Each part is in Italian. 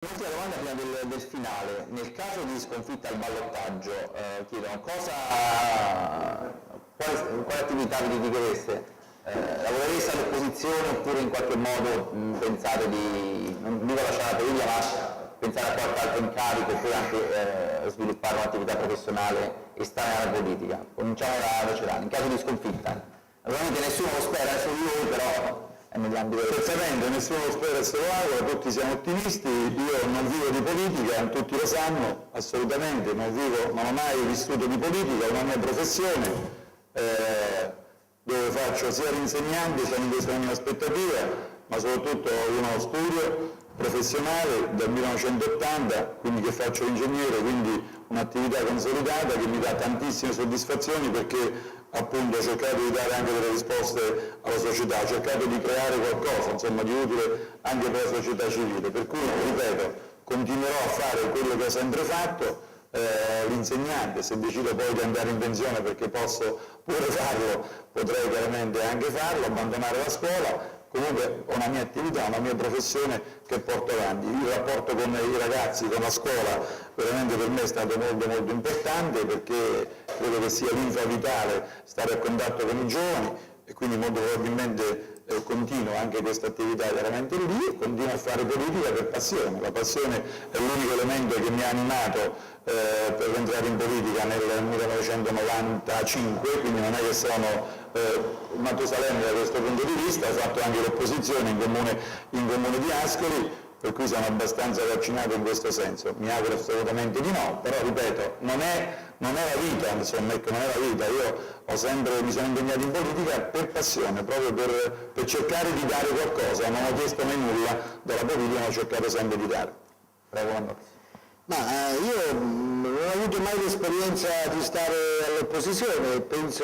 L'ultima domanda prima del finale. Nel caso di sconfitta al ballottaggio, chiedono quale attività vi dedichereste? Lavorereste all'opposizione oppure in qualche modo pensate di, non dico lasciare la politica, ma pensare a qualche altro incarico oppure anche sviluppare un'attività professionale estranea alla politica? Cominciamo da Celani. In caso di sconfitta, naturalmente nessuno lo spera, solo voi, però è nell'ambito del... Certamente, nessuno lo spera e se lo augura, tutti siamo ottimisti, io non vivo di politica, tutti lo sanno, assolutamente, non ho mai vissuto di politica, è una mia professione, dove faccio sia l'insegnante, sia questa è la mia aspettativa, ma soprattutto uno studio professionale dal 1980, quindi che faccio l'ingegnere, quindi un'attività consolidata che mi dà tantissime soddisfazioni perché appunto ho cercato di dare anche delle risposte alla società, ho cercato di creare qualcosa, insomma, di utile anche per la società civile, per cui, ripeto, continuerò a fare quello che ho sempre fatto, l'insegnante, se decido poi di andare in pensione perché posso pure farlo, potrei chiaramente anche farlo, abbandonare la scuola. Comunque ho una mia attività, una mia professione che porto avanti. Il rapporto con i ragazzi, con la scuola, veramente per me è stato molto molto importante perché credo che sia linfa vitale stare a contatto con i giovani e quindi molto probabilmente continuo anche questa attività veramente lì e continuo a fare politica per passione. La passione è l'unico elemento che mi ha animato per entrare in politica nel 1995, quindi non è che sono Matusalemme da questo punto di vista, ho fatto anche l'opposizione in comune di Ascoli, per cui sono abbastanza vaccinato in questo senso. Mi auguro assolutamente di no, però ripeto, non è la vita, insomma, ecco, non è la vita. Io mi sono impegnato in politica per passione, proprio per cercare di dare qualcosa, non ho chiesto mai nulla dalla politica, ma ho cercato sempre di dare. Prego, Landozzi. Ma io non ho avuto mai l'esperienza di stare all'opposizione, penso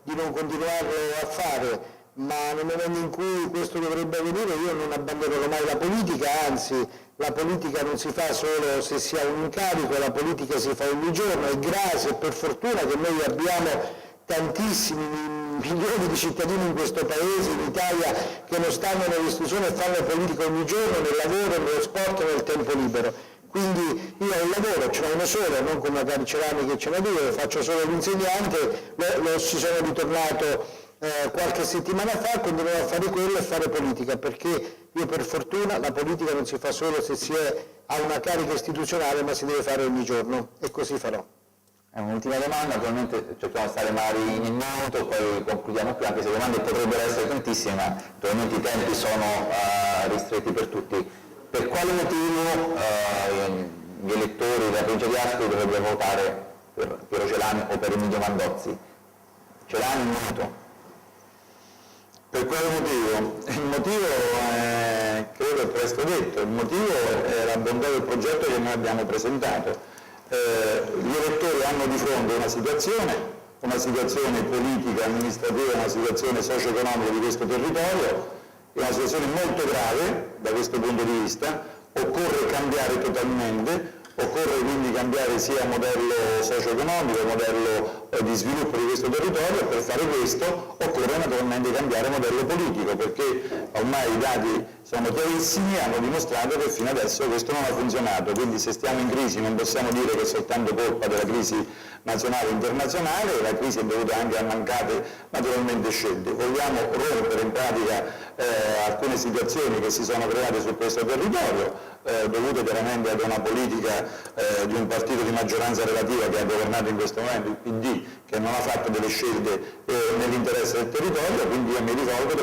di non continuarlo a fare, ma nel momento in cui questo dovrebbe avvenire io non abbandonerò mai la politica, anzi la politica non si fa solo se si ha un incarico, la politica si fa ogni giorno e grazie e per fortuna che noi abbiamo tantissimi milioni di cittadini in questo paese, in Italia, che non stanno nell'istruzione e fanno politica ogni giorno, nel lavoro, nello sport, nel tempo libero. Quindi io ho un lavoro, ce n'ho uno solo, non come magari Celani che ce n'ha due, faccio solo l'insegnante, ci sono ritornato qualche settimana fa, continuerò a fare quello e fare politica, perché io per fortuna la politica non si fa solo se si ha una carica istituzionale, ma si deve fare ogni giorno e così farò. Un'ultima domanda, naturalmente cerchiamo di stare magari in minuto, poi concludiamo qui, anche se le domande potrebbero essere tantissime, ma naturalmente i tempi sono ristretti per tutti. Per quale motivo gli elettori della provincia di Ascoli dovrebbero votare per Piero Celani o per Emilio Mandozzi? Celani, un minuto. Per quale motivo? Il motivo credo è presto detto, il motivo è la bontà del progetto che noi abbiamo presentato. Gli elettori hanno di fronte una situazione politica, amministrativa, una situazione socio-economica di questo territorio, è una situazione molto grave da questo punto di vista, occorre cambiare totalmente, occorre quindi cambiare sia modello socio-economico, modello di sviluppo di questo territorio e per fare questo occorre naturalmente cambiare modello politico perché ormai i dati sono chiarissimi e hanno dimostrato che fino adesso questo non ha funzionato, quindi se stiamo in crisi non possiamo dire che è soltanto colpa della crisi nazionale e internazionale, la crisi è dovuta anche a mancate naturalmente scelte. Vogliamo rompere in pratica alcune situazioni che si sono create su questo territorio, dovute chiaramente ad una politica di un partito di maggioranza relativa che ha governato in questo momento, il PD, che non ha fatto delle scelte nell'interesse del territorio, quindi io mi rivolgo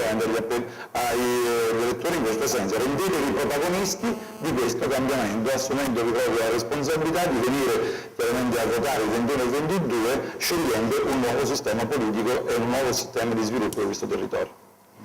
agli elettori in questo senso, rendetevi protagonisti di questo cambiamento, assumendovi proprio la responsabilità di venire chiaramente a votare il 21 e il 22 scegliendo un nuovo sistema politico e un nuovo sistema di sviluppo di questo territorio.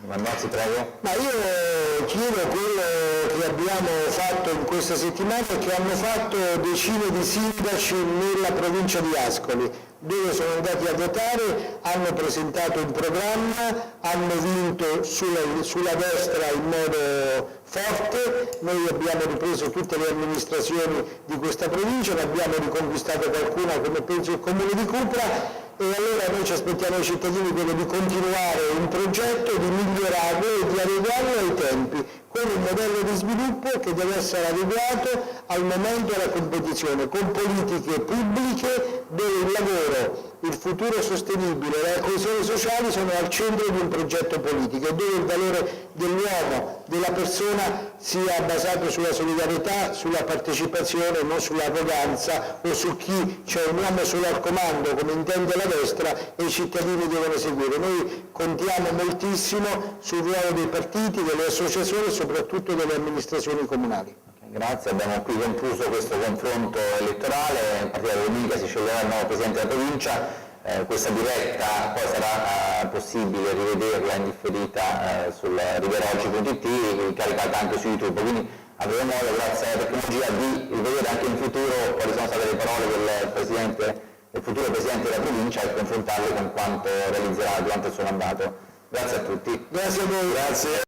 Mandozzi, prego. Ma io chiedo quello che abbiamo fatto in questa settimana e che hanno fatto decine di sindaci nella provincia di Ascoli, dove sono andati a votare, hanno presentato un programma, hanno vinto sulla destra in modo forte, noi abbiamo ripreso tutte le amministrazioni di questa provincia, ne abbiamo riconquistato qualcuna come penso il comune di Cupra e allora noi ci aspettiamo ai cittadini quello di continuare un progetto, di migliorarlo e di adeguarlo ai tempi, con un modello di sviluppo che deve essere adeguato al momento e alla competizione, con politiche pubbliche dove il lavoro, il futuro sostenibile e la coesione sociale sono al centro di un progetto politico e dove il valore dell'uomo, della persona sia basato sulla solidarietà, sulla partecipazione, non sull'arroganza o su chi c'è un uomo solo al comando, come intende la destra, e i cittadini devono seguire. Noi contiamo moltissimo sul ruolo dei partiti, delle associazioni e soprattutto delle amministrazioni comunali. Grazie, abbiamo qui concluso questo confronto elettorale. A partire da domenica si sceglierà il nuovo Presidente della provincia. Questa diretta poi sarà possibile rivederla in differita sul riveroggi.it, caricata anche su YouTube, quindi avremo modo, grazie alla tecnologia, di rivedere anche in futuro quali sono state le parole del futuro Presidente della provincia e confrontarle con quanto realizzerà durante il suo mandato. Grazie a tutti. Grazie a voi. Grazie.